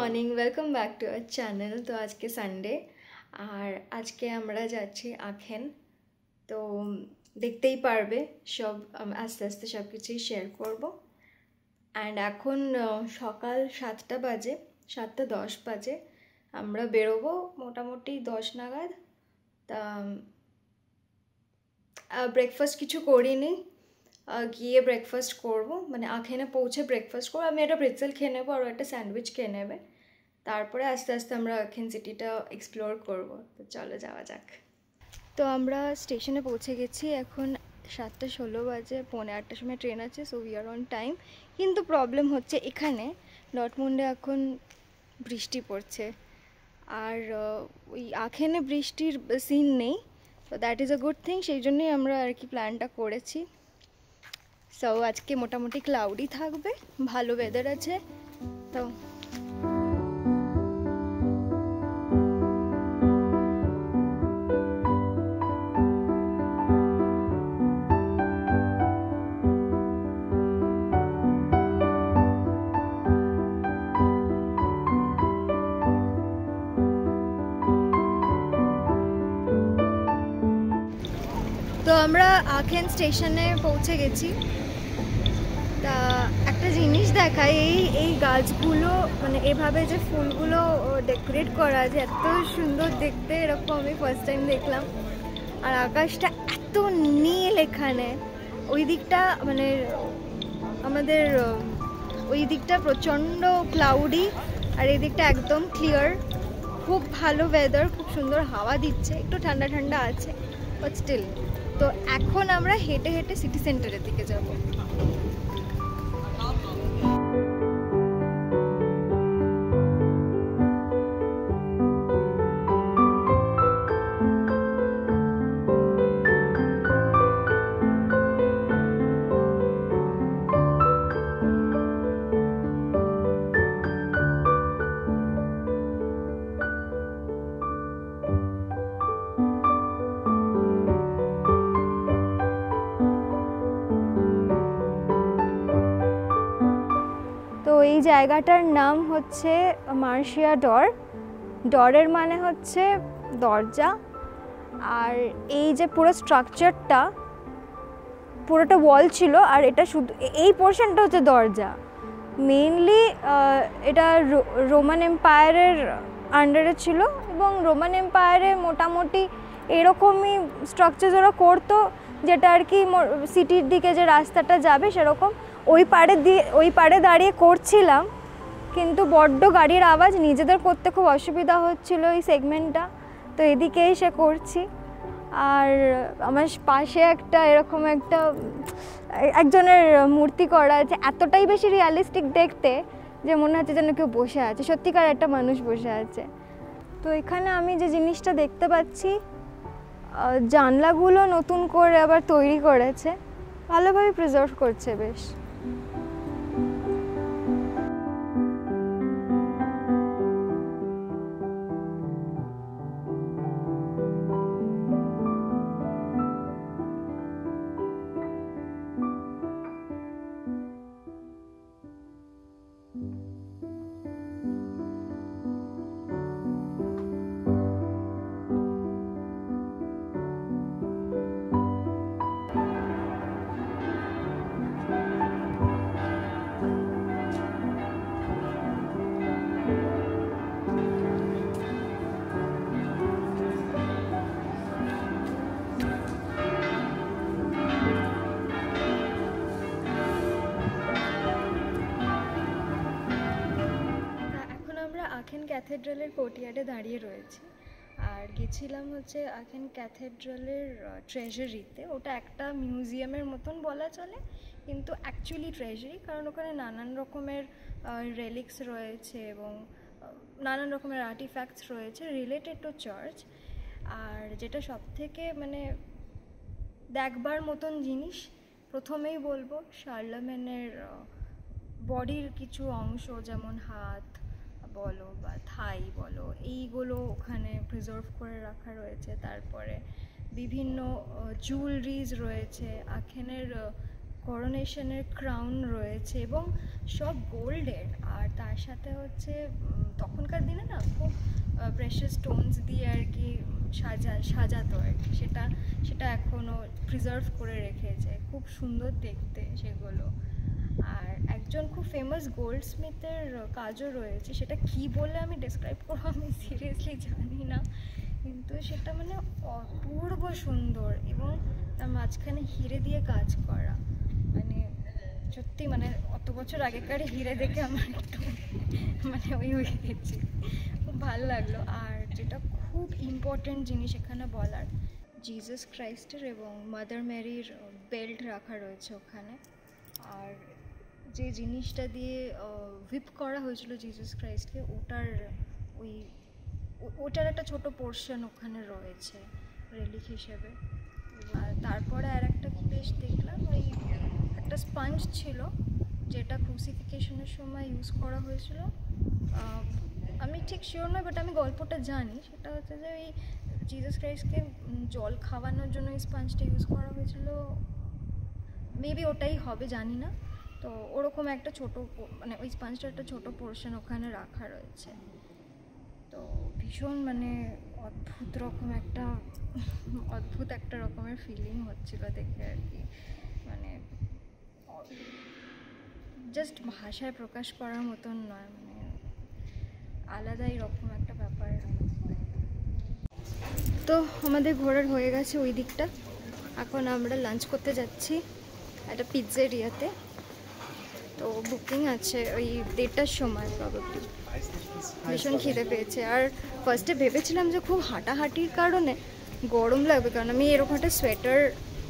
Morning, welcome back to our channel. তো আজকে Sunday আর আজকে আমরা যাচ্ছি আখেন। তো দেখতেই পারবে সব আস্তে আস্তে সব কিছুই শেয়ার করবো। অ্যান্ড এখন সকাল 7টা বাজে, 7:10 বাজে। আমরা বেরোবো মোটামুটি 10 নাগাদ। তা ব্রেকফাস্ট কিছু করিনি, গিয়ে ব্রেকফাস্ট করব, মানে আখেনে পৌঁছে ব্রেকফাস্ট করবো। আমি একটা প্রেটজেল খেয়ে নেবো আর একটা স্যান্ডউইচ খেয়ে নেবে। তারপরে আস্তে আস্তে আমরা আখেন সিটিটা এক্সপ্লোর করব। তো চলো যাওয়া যাক। তো আমরা স্টেশনে পৌঁছে গেছি। এখন 7:16 বাজে, 7:45 সময় ট্রেন আছে, so we are on time. কিন্তু প্রবলেম হচ্ছে এখানে ডর্টমুন্ডে এখন বৃষ্টি পড়ছে, আর ওই আখেনে বৃষ্টির সিন নেই। তো that is a good thing, সেই জন্যই আমরা আর কি প্ল্যানটা করেছি। সো আজকে মোটামুটি ক্লাউডি থাকবে, ভালো ওয়েদার আছে। তো আমরা আখেন স্টেশনে পৌঁছে গেছি। তা একটা জিনিস দেখাই, এই গাছগুলো মানে এভাবে যে ফুলগুলো ডেকোরেট করা আছে, এত সুন্দর দেখতে, এরকম আমি ফার্স্ট টাইম দেখলাম। আর আকাশটা এত নীল এখানে, ওই দিকটা মানে আমাদের ওই দিকটা প্রচণ্ড ক্লাউডি, আর এই দিকটা একদম ক্লিয়ার। খুব ভালো ওয়েদার, খুব সুন্দর হাওয়া দিচ্ছে, একটু ঠান্ডা ঠান্ডা আছে, বাট স্টিল। তো এখন আমরা হেঁটে হেঁটে সিটি সেন্টারের দিকে যাব। এই জায়গাটার নাম হচ্ছে মার্শিয়া ডর। ডরের মানে হচ্ছে দরজা। আর এই যে পুরো স্ট্রাকচারটা, পুরোটা ওয়াল ছিল, আর এটা শুধু এই পোর্শনটা হচ্ছে দরজা। মেইনলি এটা রোমান এম্পায়ারের আন্ডারে ছিল, এবং রোমান এম্পায়ারে মোটামুটি এরকমই স্ট্রাকচার ওরা করতো, যেটা আর কি সিটির দিকে যে রাস্তাটা যাবে সেরকম ওই পাড়ে দাঁড়িয়ে করছিলাম। কিন্তু বড্ড গাড়ির আওয়াজ, নিজেদের করতে খুব অসুবিধা হচ্ছিল এই সেগমেন্টটা, তো এদিকে এসে করছি। আর আমার পাশে একটা এরকম একজনের মূর্তি করা আছে, এতটাই বেশি রিয়ালিস্টিক দেখতে যে মনে হচ্ছে যেন কেউ বসে আছে, সত্যিকার একটা মানুষ বসে আছে। তো এখানে আমি যে জিনিসটা দেখতে পাচ্ছি, জানলাগুলো নতুন করে আবার তৈরি করেছে, ভালোভাবে প্রিজার্ভ করছে বেশ। আখেন ক্যাথেড্রালের কোর্টইয়ার্ডে দাঁড়িয়ে রয়েছি, আর গেছিলাম হচ্ছে আখেন ক্যাথেড্রালের ট্রেজারিতে। ওটা একটা মিউজিয়ামের মতন বলা চলে, কিন্তু অ্যাকচুয়ালি ট্রেজারি, কারণ ওখানে নানান রকমের রেলিক্স রয়েছে এবং নানান রকমের আর্টিফ্যাক্টস রয়েছে রিলেটেড টু চার্চ। আর যেটা সব থেকে মানে দেখবার মতন জিনিস, প্রথমেই বলবো শার্লেমেনের বডির কিছু অংশ, যেমন হাত বলো বা থাই বলো, এইগুলো ওখানে প্রিজার্ভ করে রাখা রয়েছে। তারপরে বিভিন্ন জুয়েলারিজ রয়েছে, আখেনের করোনেশনের ক্রাউন রয়েছে এবং সব গোল্ডের। আর তার সাথে হচ্ছে তখনকার দিনে না খুব প্রেশাস স্টোনস দিয়ে আর কি সাজাতো আর কি, সেটা এখনও প্রিজার্ভ করে রেখেছে, খুব সুন্দর দেখতে সেগুলো। আর একজন খুব ফেমাস গোল্ড স্মিথের কাজও রয়েছে, সেটা কি বলে আমি ডেসক্রাইব করবো আমি সিরিয়াসলি জানি না, কিন্তু সেটা মানে অপূর্ব সুন্দর এবং তার মাঝখানে হিরে দিয়ে কাজ করা। মানে সত্যি মানে অত বছর আগেকার হিরে দেখে আমার একটু মানে ওই হয়ে গেছে, খুব ভালো লাগলো। আর যেটা খুব ইম্পর্টেন্ট জিনিস এখানে বলার, জিসাস ক্রাইস্টের এবং মাদার মেরির বেল্ট রাখা রয়েছে ওখানে। আর যে জিনিসটা দিয়ে হুইপ করা হয়েছিল জিসাস ক্রাইস্টকে, ওটার একটা ছোট পোর্শন ওখানে রয়েছে রেলিক হিসেবে। আর তারপরে আর একটা বেশ দেখলাম, ওই একটা স্পঞ্জ ছিল যেটা ক্রুসিফিকেশনের সময় ইউজ করা হয়েছিল। আমি ঠিক শিওর নয়, বাট আমি গল্পটা জানি। সেটা হচ্ছে যে ওই জিসাস ক্রাইস্টকে জল খাওয়ানোর জন্য এই স্পঞ্জটা ইউজ করা হয়েছিল, মেবি ওটাই হবে, জানি না। তো ওরকম একটা ছোটো মানে ওই স্পঞ্জটার একটা ছোটো পোর্শন ওখানে রাখা রয়েছে। তো ভীষণ মানে অদ্ভুত একটা রকমের ফিলিং হচ্ছিল দেখে আর কি, মানে জাস্ট ভাষায় প্রকাশ করার মতন নয়, মানে আলাদাই রকম একটা ব্যাপার। তো আমাদের ঘোরার হয়ে গেছে ওই দিকটা, এখন আমরা লাঞ্চ করতে যাচ্ছি একটা পিৎজেরিয়াতে। তো বুকিং আছে ওই 1:30টার সময় প্রবাবলি। ভীষণ খিদে পেয়েছে। আর ফার্স্টে ভেবেছিলাম যে খুব হাঁটাহাঁটির কারণে গরম লাগবে, কারণ আমি এরকম একটা সোয়েটার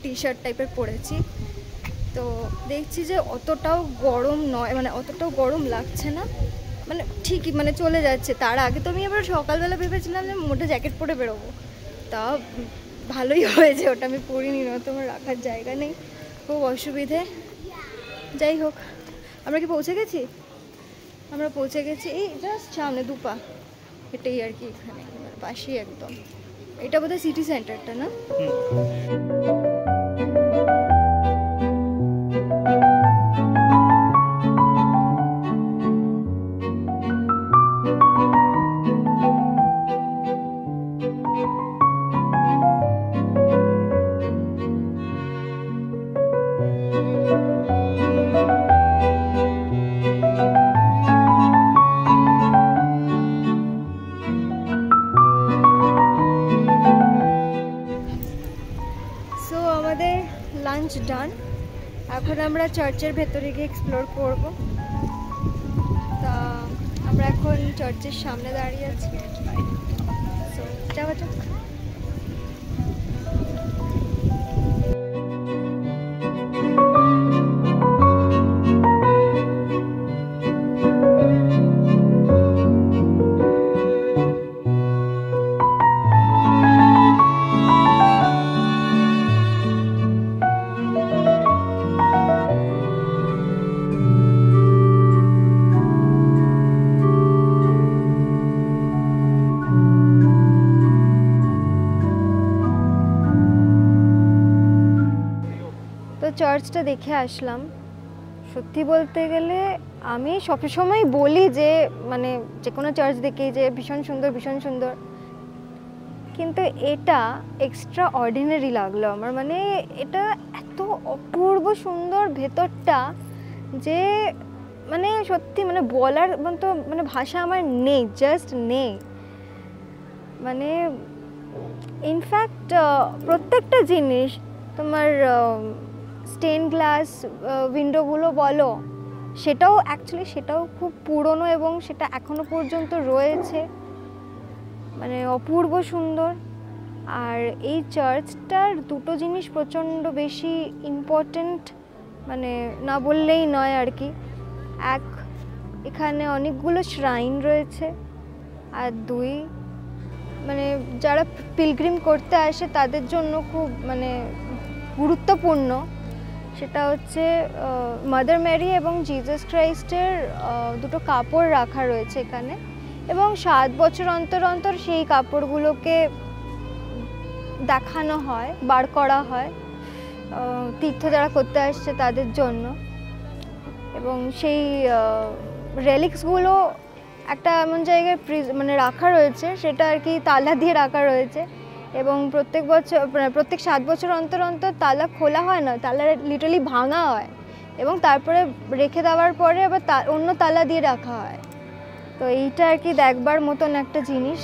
টি শার্ট টাইপের পরেছি। তো দেখছি যে অতটাও গরম নয়, মানে অতটাও গরম লাগছে না, মানে ঠিকই মানে চলে যাচ্ছে। তার আগে তো আমি আবার সকালবেলা ভেবেছিলাম যে মোটা জ্যাকেট পরে বেরোবো, তা ভালোই হয়েছে ওটা আমি পরিনি, না তো আমার রাখার জায়গা নেই, খুব অসুবিধে। যাই হোক, আমরা কি পৌঁছে গেছি? আমরা পৌঁছে গেছি এই জাস্ট সামনে দুপা এটাই আর কি, এখানে পাশেই একদম। এটা বোধহয় সিটি সেন্টারটা না? লাঞ্চ ডান, এখন আমরা চার্চের ভেতরে গিয়ে এক্সপ্লোর করব। তা আমরা এখন চার্চের সামনে দাঁড়িয়ে আছি, যাওয়া যাক। চার্চটা দেখে আসলাম। সত্যি বলতে গেলে আমি সবসময় বলি যে মানে যে কোনো চার্চ দেখি যে ভীষণ সুন্দর ভীষণ সুন্দর, কিন্তু এটা এক্সট্রা অর্ডিনারি লাগলো আমার। মানে এটা এত অপূর্ব সুন্দর ভেতরটা যে মানে সত্যি মানে বলার মতো মানে ভাষা আমার নেই, জাস্ট নেই। মানে ইনফ্যাক্ট প্রত্যেকটা জিনিস তোমার স্টেন গ্লাস উইন্ডোগুলো বলো, সেটাও খুব পুরনো এবং সেটা এখনো পর্যন্ত রয়েছে, মানে অপূর্ব সুন্দর। আর এই চার্চটার দুটো জিনিস প্রচণ্ড বেশি ইম্পর্ট্যান্ট, মানে না বললেই নয় আর কি। এক, এখানে অনেকগুলো শ্রাইন রয়েছে, আর দুই, মানে যারা পিলগ্রিম করতে আসে তাদের জন্য খুব মানে গুরুত্বপূর্ণ। সেটা হচ্ছে মাদার মেরি এবং জিসাস ক্রাইস্টের দুটো কাপড় রাখা রয়েছে এখানে, এবং 7 বছর অন্তর অন্তর সেই কাপড়গুলোকে দেখানো হয়, বার করা হয় তীর্থ যারা করতে আসছে তাদের জন্য। এবং সেই রেলিক্সগুলো একটা এমন জায়গায় মানে রাখা রয়েছে, সেটা আর কি তালা দিয়ে রাখা রয়েছে। এবং প্রত্যেক বছর প্রত্যেক 7 বছর অন্তর অন্তর তালা খোলা হয় না, তালা লিটারালি ভাঙা হয় এবং তারপরে রেখে দেওয়ার পরে আবার অন্য তালা দিয়ে রাখা হয়। তো এইটা আর কি দেখবার মতন একটা জিনিস।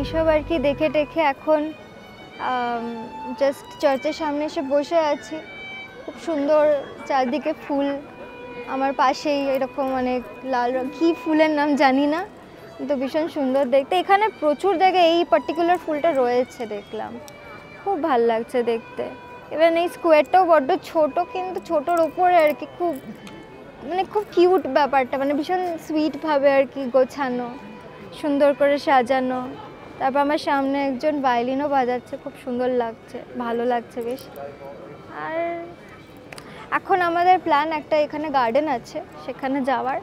এইসব আর কি দেখে টেখে এখন জাস্ট চার্চের সামনে এসে বসে আছি। খুব সুন্দর চারদিকে ফুল, আমার পাশেই এরকম অনেক লাল রঙ, কী ফুলের নাম জানি না, কিন্তু ভীষণ সুন্দর দেখতে। এখানে প্রচুর জায়গায় এই পার্টিকুলার ফুলটা রয়েছে দেখলাম, খুব ভাল লাগছে দেখতে। এবার এই স্কোয়ারটাও বড্ড ছোট, কিন্তু ছোটোর ওপরে আর কি খুব মানে খুব কিউট ব্যাপারটা, মানে ভীষণ সুইটভাবে আর কি গোছানো, সুন্দর করে সাজানো। তারপর আমার সামনে একজন ভায়োলিনও বাজাচ্ছে, খুব সুন্দর লাগছে, ভালো লাগছে বেশ। আর এখন আমাদের প্ল্যান একটা, এখানে গার্ডেন আছে সেখানে যাওয়ার।